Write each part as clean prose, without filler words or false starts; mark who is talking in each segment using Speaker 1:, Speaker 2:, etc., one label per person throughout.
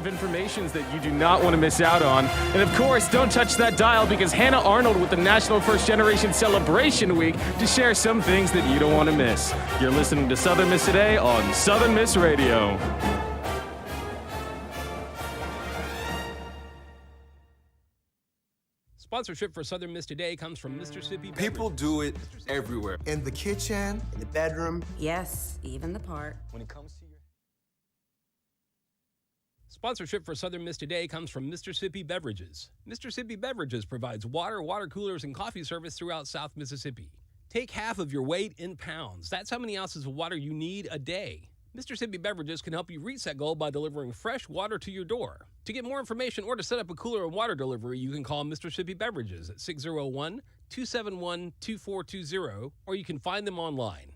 Speaker 1: of information that you do not want to miss out on. And of course, don't touch that dial because Hannah Arnold with the National First Generation Celebration Week to share some things that you don't want to miss. You're listening to Southern Miss Today on Southern Miss Radio.
Speaker 2: Sponsorship for Southern Miss Today comes from Mississippi Beverages.
Speaker 3: People do it everywhere.
Speaker 4: In the kitchen, in the bedroom.
Speaker 5: Yes, even the park.
Speaker 2: When it comes to your... Sponsorship for Southern Miss Today comes from Mississippi Beverages. Mississippi Beverages provides water coolers, and coffee service throughout South Mississippi. Take half of your weight in pounds. That's how many ounces of water you need a day. Mississippi Beverages can help you reach that goal by delivering fresh water to your door. To get more information or to set up a cooler and water delivery, you can call Mississippi Beverages at 601-271-2420, or you can find them online.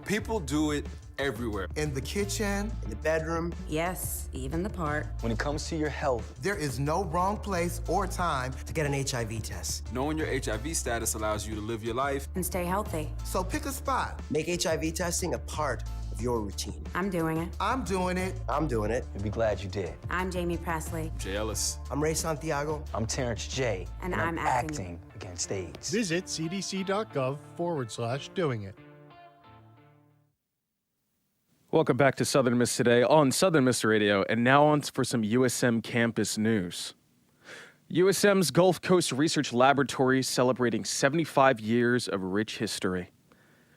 Speaker 3: People do it everywhere.
Speaker 4: In the kitchen, in the bedroom.
Speaker 5: Yes, even the park.
Speaker 6: When it comes to your health,
Speaker 4: There is no wrong place or time to get an HIV test.
Speaker 3: Knowing your HIV status allows you to live your life.
Speaker 5: And stay healthy.
Speaker 4: So pick a spot.
Speaker 7: Make HIV testing a part of your routine.
Speaker 5: I'm doing it.
Speaker 4: I'm doing it.
Speaker 7: I'm doing it.
Speaker 6: you'll be glad you did.
Speaker 5: I'm Jamie Presley.
Speaker 3: Jay Ellis.
Speaker 7: I'm Ray Santiago.
Speaker 6: I'm Terrence J.
Speaker 5: And I'm acting
Speaker 6: against AIDS.
Speaker 8: Visit cdc.gov/doing it.
Speaker 1: Welcome back to Southern Miss Today on Southern Miss Radio, and now on for some USM campus news. USM's Gulf Coast Research Laboratory celebrating 75 years of rich history.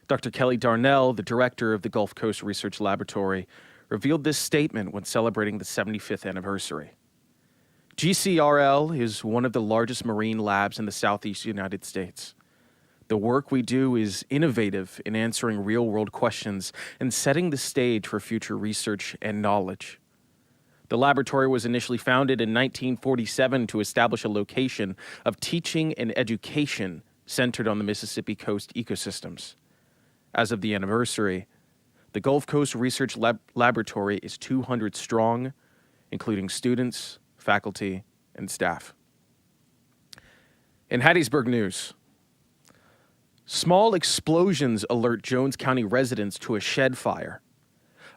Speaker 1: Dr. Kelly Darnell, the director of the Gulf Coast Research Laboratory, revealed this statement when celebrating the 75th anniversary. GCRL is one of the largest marine labs in the Southeast United States. The work we do is innovative in answering real-world questions and setting the stage for future research and knowledge. The laboratory was initially founded in 1947 to establish a location of teaching and education centered on the Mississippi coast ecosystems. As of the anniversary, the Gulf Coast Research Laboratory is 200 strong, including students, faculty, and staff. In Hattiesburg news, small explosions alert Jones County residents to a shed fire.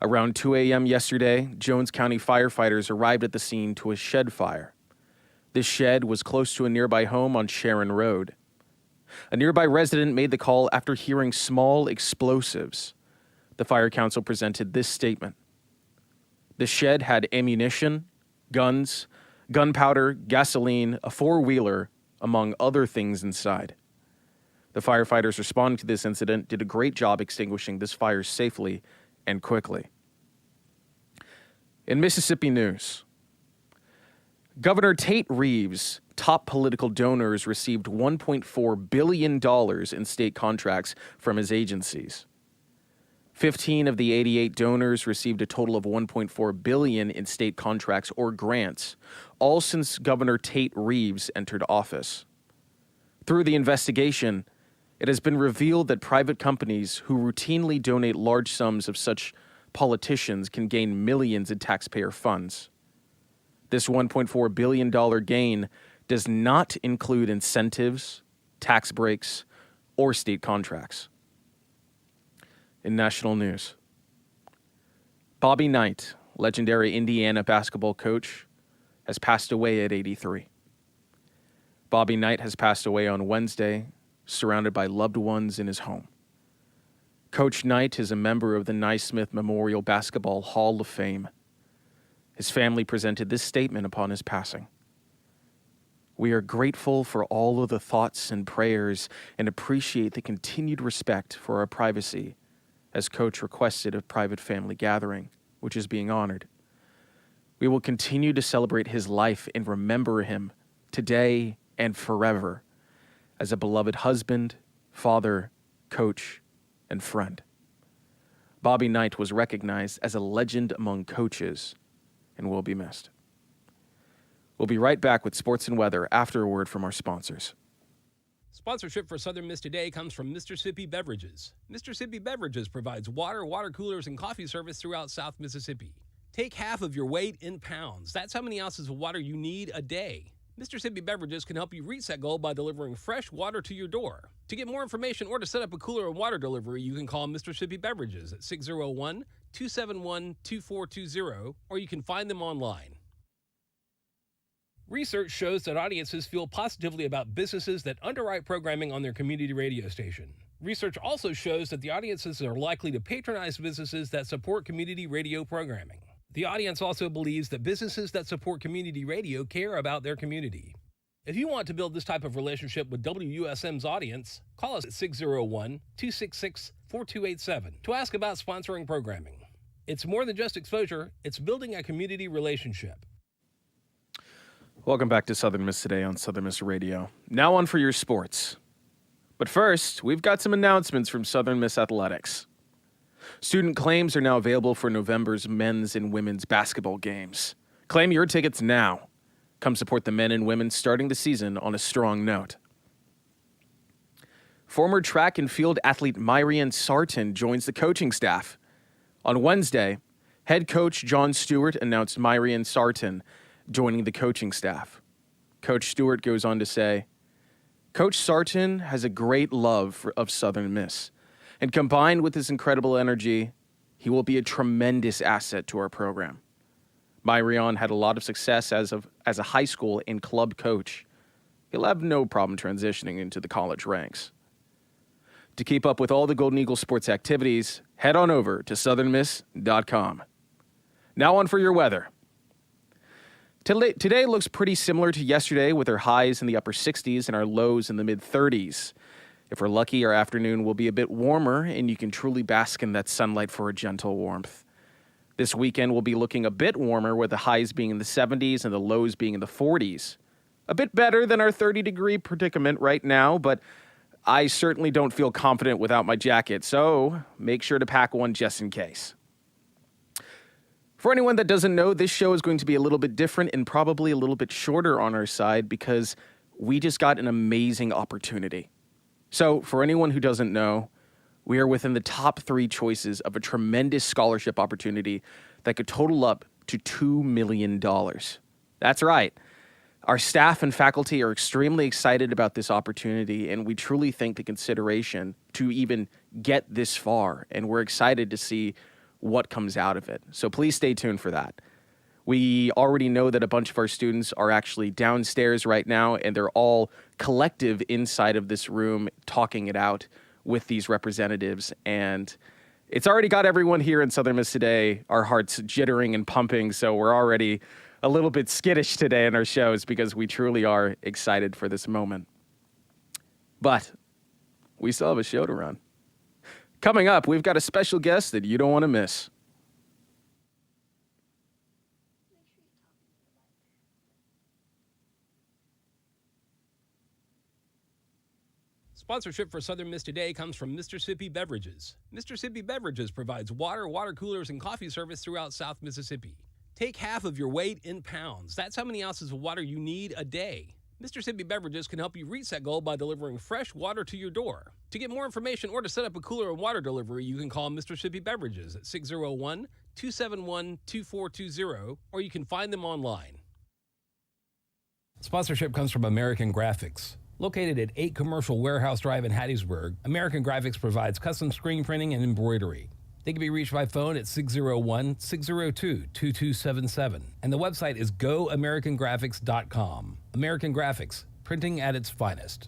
Speaker 1: Around 2 a.m. yesterday, Jones County firefighters arrived at the scene to a shed fire. This shed was close to a nearby home on Sharon Road. A nearby resident made the call after hearing small explosives. The fire council presented this statement. The shed had ammunition, guns, gunpowder, gasoline, a four-wheeler, among other things inside. The firefighters responding to this incident did a great job extinguishing this fire safely and quickly. In Mississippi news, Governor Tate Reeves' top political donors received $1.4 billion in state contracts from his agencies. 15 of the 88 donors received a total of $1.4 billion in state contracts or grants, all since Governor Tate Reeves entered office. Through the investigation, it has been revealed that private companies who routinely donate large sums of such politicians can gain millions in taxpayer funds. This $1.4 billion gain does not include incentives, tax breaks, or state contracts. In national news, Bobby Knight, legendary Indiana basketball coach, has passed away at 83. Bobby Knight has passed away on Wednesday, surrounded by loved ones in his home. Coach Knight is a member of the Naismith Memorial Basketball Hall of Fame. His family presented this statement upon his passing. We are grateful for all of the thoughts and prayers and appreciate the continued respect for our privacy as Coach requested a private family gathering, which is being honored. We will continue to celebrate his life and remember him today and forever as a beloved husband, father, coach, and friend. Bobby Knight was recognized as a legend among coaches and will be missed. We'll be right back with sports and weather after a word from our sponsors.
Speaker 2: Sponsorship for Southern Miss Today comes from Mississippi Beverages. Mississippi Beverages provides water coolers, and coffee service throughout South Mississippi. Take half of your weight in pounds. That's how many ounces of water you need a day. Mississippi Beverages can help you reach that goal by delivering fresh water to your door. To get more information or to set up a cooler and water delivery, you can call Mississippi Beverages at 601-271-2420, or you can find them online. Research shows that audiences feel positively about businesses that underwrite programming on their community radio station. Research also shows that the audiences are likely to patronize businesses that support community radio programming. The audience also believes that businesses that support community radio care about their community. If you want to build this type of relationship with WUSM's audience, call us at 601-266-4287 to ask about sponsoring programming. It's more than just exposure, it's building a community relationship.
Speaker 1: Welcome back to Southern Miss Today on Southern Miss Radio. Now on for your sports. But first, we've got some announcements from Southern Miss Athletics. Student claims are now available for November's men's and women's basketball games. Claim your tickets now. Come support the men and women starting the season on a strong note. Former track and field athlete Myrian Sarton joins the coaching staff. On Wednesday, head coach John Stewart announced Myrian Sarton joining the coaching staff. Coach Stewart goes on to say, Coach Sarton has a great love of Southern Miss, and combined with his incredible energy, he will be a tremendous asset to our program. Myrian had a lot of success as a high school and club coach. He'll have no problem transitioning into the college ranks. To keep up with all the Golden Eagle sports activities, head on over to southernmiss.com. Now on for your weather. Today looks pretty similar to yesterday with our highs in the upper 60s and our lows in the mid-30s. If we're lucky, our afternoon will be a bit warmer and you can truly bask in that sunlight for a gentle warmth. This weekend will be looking a bit warmer with the highs being in the 70s and the lows being in the 40s. A bit better than our 30-degree predicament right now, but I certainly don't feel confident without my jacket, so make sure to pack one just in case. For anyone that doesn't know, this show is going to be a little bit different and probably a little bit shorter on our side because we just got an amazing opportunity. So for anyone who doesn't know, we are within the top 3 choices of a tremendous scholarship opportunity that could total up to $2 million. That's right. Our staff and faculty are extremely excited about this opportunity, and we truly think the consideration to even get this far, and we're excited to see what comes out of it. So please stay tuned for that. We already know that a bunch of our students are actually downstairs right now, and they're all collective inside of this room talking it out with these representatives. And it's already got everyone here in Southern Miss today, our hearts jittering and pumping. So we're already a little bit skittish today in our shows because we truly are excited for this moment. But we still have a show to run. Coming up, we've got a special guest that you don't want to miss.
Speaker 2: Sponsorship for Southern Miss Today comes from Mr. Sippy Beverages. Mr. Sippy Beverages provides water, water coolers, and coffee service throughout South Mississippi. Take half of your weight in pounds. That's how many ounces of water you need a day. Mr. Sippy Beverages can help you reach that goal by delivering fresh water to your door. To get more information or to set up a cooler and water delivery, you can call Mr. Sippy Beverages at 601-271-2420, or you can find them online. Sponsorship comes from American Graphics. Located at 8 Commercial Warehouse Drive in Hattiesburg, American Graphics provides custom screen printing and embroidery. They can be reached by phone at 601-602-2277. And the website is goamericangraphics.com. American Graphics, printing at its finest.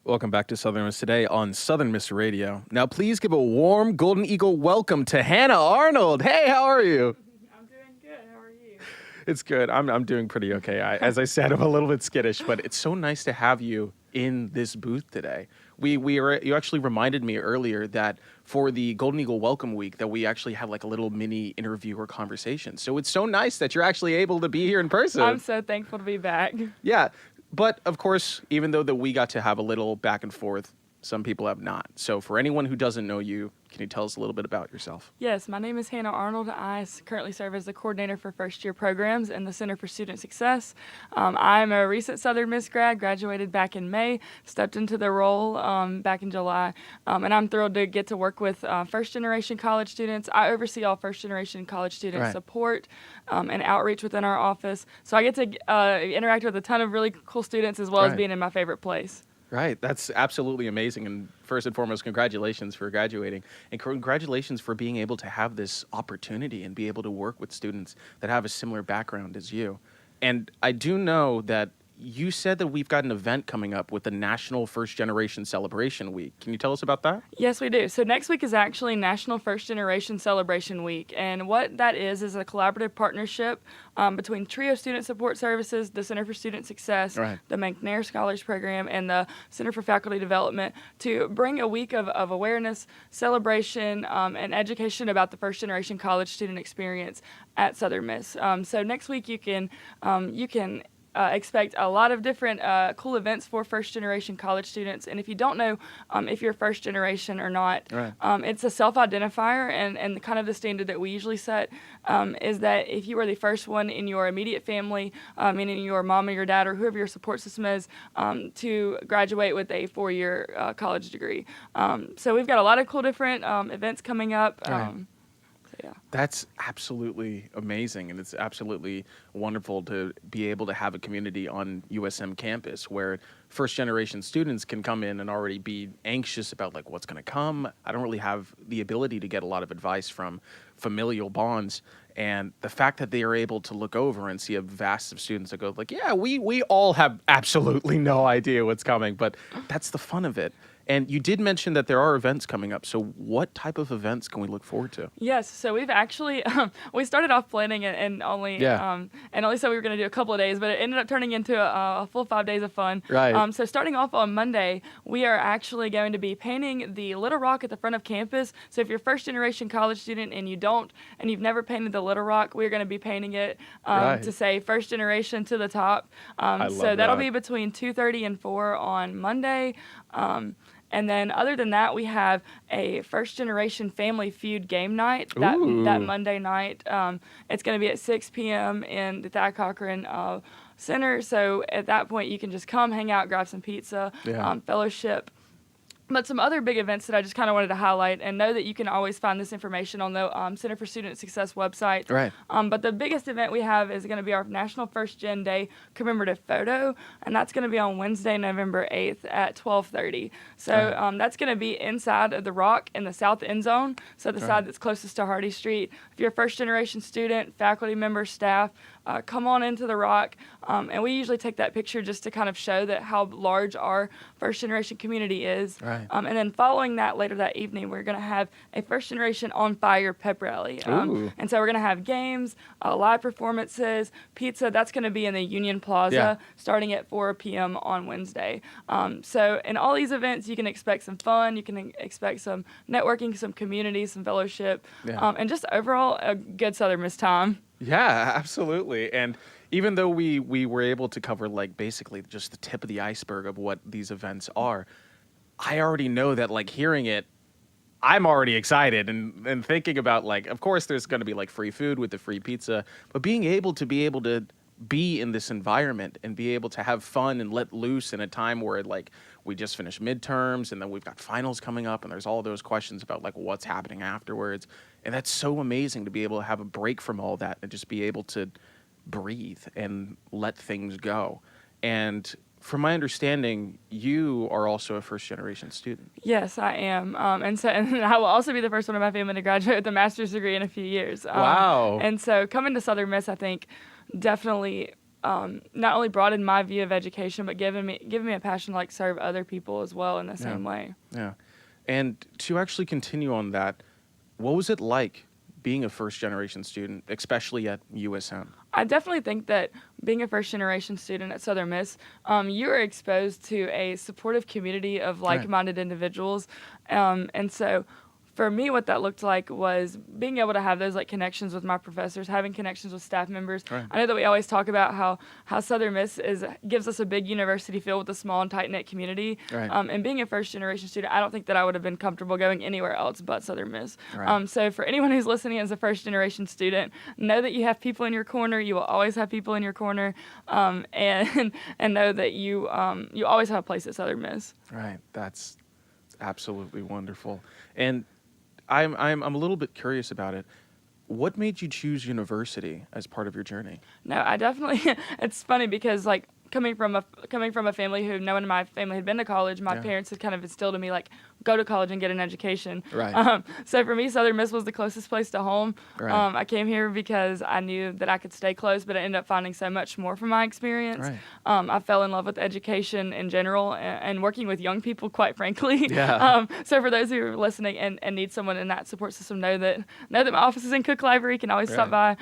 Speaker 1: Welcome back to Southern Miss Today on Southern Miss Radio. Now, please give a warm Golden Eagle welcome to Hannah Arnold. Hey, how are you?
Speaker 8: I'm doing good. How are you?
Speaker 1: It's good. I'm doing pretty okay. As I said, I'm a little bit skittish, but it's so nice to have you in this booth today. You actually reminded me earlier that for the Golden Eagle Welcome Week that we actually had like a little mini interview or conversation. So it's so nice that you're actually able to be here in person.
Speaker 8: I'm so thankful to be back.
Speaker 1: Yeah. But of course, even though that we got to have a little back and forth, some people have not. So for anyone who doesn't know you, can you tell us a little bit about yourself?
Speaker 8: Yes, my name is Hannah Arnold. I currently serve as the coordinator for first-year programs in the Center for Student Success. I'm a recent Southern Miss grad, graduated back in May, stepped into the role back in July, and I'm thrilled to get to work with first-generation college students. I oversee all first-generation college student support and outreach within our office, so I get to interact with a ton of really cool students as well as being in my favorite place.
Speaker 1: Right. That's absolutely amazing. And first and foremost, congratulations for graduating. And congratulations for being able to have this opportunity and be able to work with students that have a similar background as you. And I do know that you said that we've got an event coming up with the National First Generation Celebration Week. Can you tell us about that?
Speaker 8: Yes, we do. So next week is actually National First Generation Celebration Week. And what that is a collaborative partnership between TRIO Student Support Services, the Center for Student Success,
Speaker 1: Right.
Speaker 8: the McNair Scholars Program, and the Center for Faculty Development to bring a week of awareness, celebration, and education about the first generation college student experience at Southern Miss. So next week you can expect a lot of different cool events for first-generation college students. And if you don't know if you're first generation or not,
Speaker 1: Right.
Speaker 8: it's a self-identifier, and kind of the standard that we usually set is that if you are the first one in your immediate family, meaning your mom or your dad or whoever your support system is, to graduate with a 4-year college degree. So we've got a lot of cool different events coming up.
Speaker 1: Right.
Speaker 8: So yeah.
Speaker 1: That's absolutely amazing, and it's absolutely wonderful to be able to have a community on USM campus where first-generation students can come in and already be anxious about like what's going to come. I don't really have the ability to get a lot of advice from familial bonds, and the fact that they are able to look over and see a vast of students that go like, yeah, we all have absolutely no idea what's coming, but that's the fun of it. And you did mention that there are events coming up. So what type of events can we look forward to?
Speaker 8: Yes, so we've actually we started off planning it and only said we were going to do a couple of days, but it ended up turning into a full 5 days of fun.
Speaker 1: Right.
Speaker 8: So starting off on Monday, we are actually going to be painting the Little Rock at the front of campus. So if you're a first generation college student and you've never painted the Little Rock, we're going to be painting it
Speaker 1: Right.
Speaker 8: to say first generation to the top.
Speaker 1: I
Speaker 8: So
Speaker 1: love
Speaker 8: that'll
Speaker 1: that.
Speaker 8: be between 2:30 and 4 on Monday. And then other than that, we have a first generation family feud game night that
Speaker 1: Ooh.
Speaker 8: Monday night. It's going to be at 6 p.m. in the Thad Cochran Center. So at that point, you can just come, hang out, grab some pizza,
Speaker 1: Yeah.
Speaker 8: fellowship. But some other big events that I just kind of wanted to highlight, and know that you can always find this information on the Center for Student Success website.
Speaker 1: Right.
Speaker 8: But the biggest event we have is going to be our National First Gen Day commemorative photo, and that's going to be on Wednesday, November 8th at 12:30. So that's going to be inside of the Rock in the south end zone, so the side that's closest to Hardy Street. If you're a first generation student, faculty member, staff, come on into the Rock, and we usually take that picture just to kind of show that how large our first generation community is.
Speaker 1: Right.
Speaker 8: And then following that, later that evening, we're going to have a first generation on fire pep rally.
Speaker 1: Ooh.
Speaker 8: And so we're going to have games, live performances, pizza. That's going to be in the Union Plaza
Speaker 1: Yeah.
Speaker 8: starting at 4 p.m. on Wednesday. So in all these events, you can expect some fun. You can expect some networking, some community, some fellowship,
Speaker 1: Yeah.
Speaker 8: and just overall a good Southern Miss time.
Speaker 1: Yeah, absolutely. And even though we were able to cover like basically just the tip of the iceberg of what these events are, I already know that like hearing it, I'm already excited and thinking about like, of course there's going to be like free food with the free pizza, but being able to be in this environment and be able to have fun and let loose in a time where like we just finished midterms and then we've got finals coming up and there's all those questions about like what's happening afterwards. And that's so amazing to be able to have a break from all that and just be able to breathe and let things go. And from my understanding, you are also a first-generation student.
Speaker 8: Yes, I am. And I will also be the first one in my family to graduate with a master's degree in a few years.
Speaker 1: Wow.
Speaker 8: And so coming to Southern Miss, I think, definitely not only broadened my view of education, but given me a passion to like serve other people as well in the same way.
Speaker 1: Yeah. And to actually continue on that, what was it like being a first-generation student, especially at USM?
Speaker 8: I definitely think that being a first-generation student at Southern Miss, you are exposed to a supportive community of like-minded individuals. And so for me, what that looked like was being able to have those like connections with my professors, having connections with staff members.
Speaker 1: Right.
Speaker 8: I know that we always talk about how Southern Miss gives us a big university feel with a small and tight-knit community.
Speaker 1: Right.
Speaker 8: And being a first-generation student, I don't think that I would have been comfortable going anywhere else but Southern Miss.
Speaker 1: Right.
Speaker 8: So for anyone who's listening as a first-generation student, know that you have people in your corner. You will always have people in your corner, and know that you always have a place at Southern Miss.
Speaker 1: Right. That's absolutely wonderful. And I'm a little bit curious about it. What made you choose university as part of your journey?
Speaker 8: No, I definitely, it's funny because like coming from a family who, knowing my family had been to college, my parents had kind of instilled in me, like, go to college and get an education.
Speaker 1: Right.
Speaker 8: So for me, Southern Miss was the closest place to home.
Speaker 1: Right.
Speaker 8: I came here because I knew that I could stay close, but I ended up finding so much more from my experience.
Speaker 1: Right.
Speaker 8: I fell in love with education in general and working with young people, quite frankly.
Speaker 1: Yeah.
Speaker 8: So for those who are listening and need someone in that support system, know that my office is in Cook Library. You can always stop by.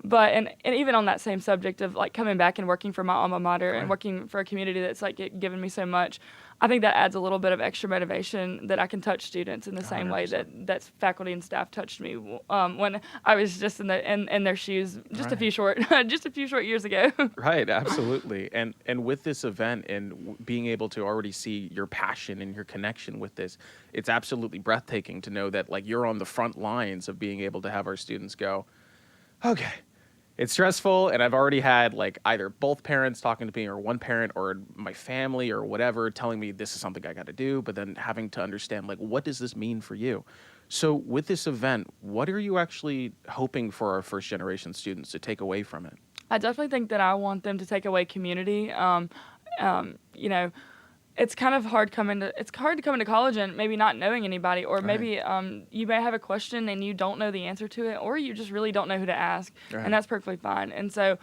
Speaker 8: But even on that same subject of like coming back and working for my alma mater and working for a community that's like given me so much, I think that adds a little bit of extra motivation that I can touch students in the same way that faculty and staff touched me when I was just in their shoes just a few short years ago.
Speaker 1: Right, absolutely. And with this event and being able to already see your passion and your connection with this, it's absolutely breathtaking to know that like you're on the front lines of being able to have our students go, okay, it's stressful, and I've already had like either both parents talking to me or one parent or my family or whatever telling me this is something I got to do, but then having to understand like what does this mean for you? So with this event, what are you actually hoping for our first generation students to take away from it?
Speaker 8: I definitely think that I want them to take away community. You know, it's kind of hard to come into college and maybe not knowing anybody, or maybe you may have a question and you don't know the answer to it, or you just really don't know who to ask, and that's perfectly fine. And so,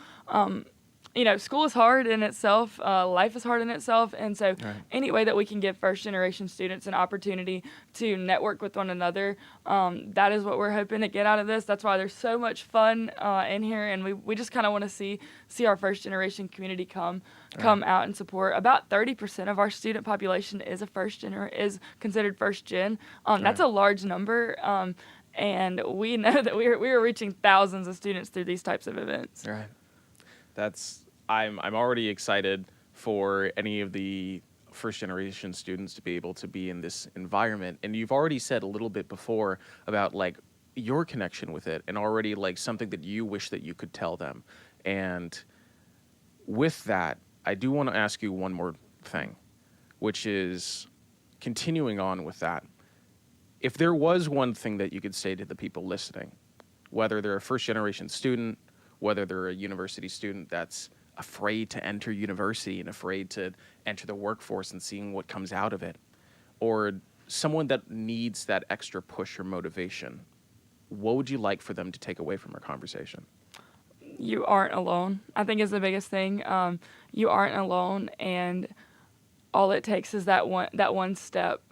Speaker 8: you know, school is hard in itself, life is hard in itself, and so any way that we can give first generation students an opportunity to network with one another, that is what we're hoping to get out of this. That's why there's so much fun in here, and we just kind of want to see our first generation community come out and support. About 30% of our student population is is considered first gen. That's a large number. And we know that we are reaching thousands of students through these types of events.
Speaker 1: Right. I'm already excited for any of the first generation students to be able to be in this environment. And you've already said a little bit before about like your connection with it and already like something that you wish that you could tell them. And with that, I do want to ask you one more thing, which is continuing on with that. If there was one thing that you could say to the people listening, whether they're a first generation student, whether they're a university student that's afraid to enter university and afraid to enter the workforce and seeing what comes out of it, or someone that needs that extra push or motivation, what would you like for them to take away from our conversation?
Speaker 8: You aren't alone, I think, is the biggest thing. You aren't alone, and all it takes is that one step,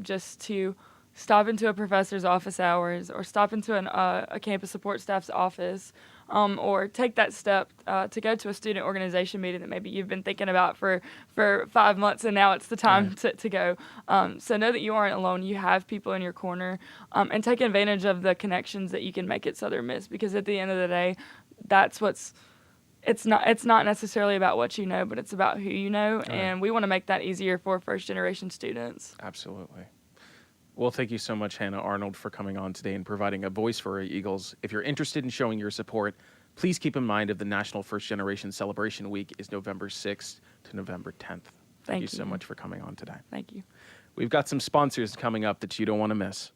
Speaker 8: just to stop into a professor's office hours, or stop into a campus support staff's office, or take that step to go to a student organization meeting that maybe you've been thinking about for 5 months, and now it's the time to go. So know that you aren't alone. You have people in your corner, and take advantage of the connections that you can make at Southern Miss, because at the end of the day, that's it's not necessarily about what you know, but it's about who you know, and we want to make that easier for first generation students.
Speaker 1: Absolutely. Well, thank you so much, Hannah Arnold, for coming on today and providing a voice for our Eagles. If you're interested in showing your support, please keep in mind that the National First Generation Celebration Week is November 6th to November 10th. Thank you so much for coming on today.
Speaker 8: Thank you.
Speaker 1: We've got some sponsors coming up that you don't want to miss.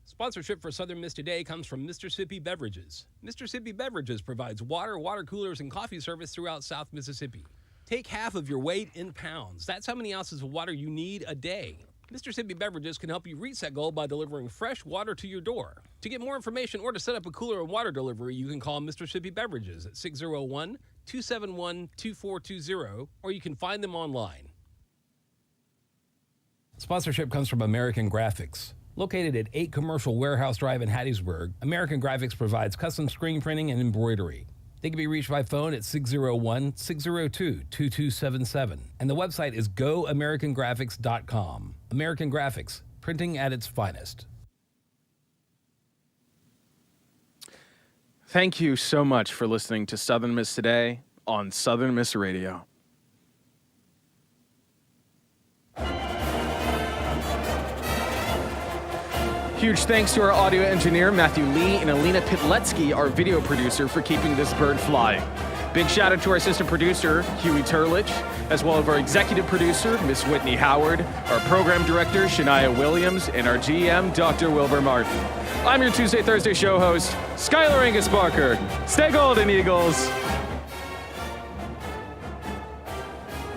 Speaker 2: Sponsorship for Southern Miss Today comes from Mississippi Beverages. Mississippi Beverages provides water coolers, and coffee service throughout South Mississippi. Take half of your weight in pounds. That's how many ounces of water you need a day. Mississippi Beverages can help you reach that goal by delivering fresh water to your door. To get more information or to set up a cooler and water delivery, you can call Mississippi Beverages at 601-271-2420, or you can find them online. Sponsorship comes from American Graphics. Located at 8 Commercial Warehouse Drive in Hattiesburg, American Graphics provides custom screen printing and embroidery. They can be reached by phone at 601-602-2277. And the website is goamericangraphics.com. American Graphics, printing at its finest.
Speaker 1: Thank you so much for listening to Southern Miss Today on Southern Miss Radio. Huge thanks to our audio engineer, Matthew Lee, and Alina Pitletsky, our video producer, for keeping this bird flying. Big shout out to our assistant producer, Huey Turlich, as well as our executive producer, Miss Whitney Howard, our program director, Shania Williams, and our GM, Dr. Wilbur Martin. I'm your Tuesday, Thursday show host, Skylar Angus Barker. Stay golden, Eagles.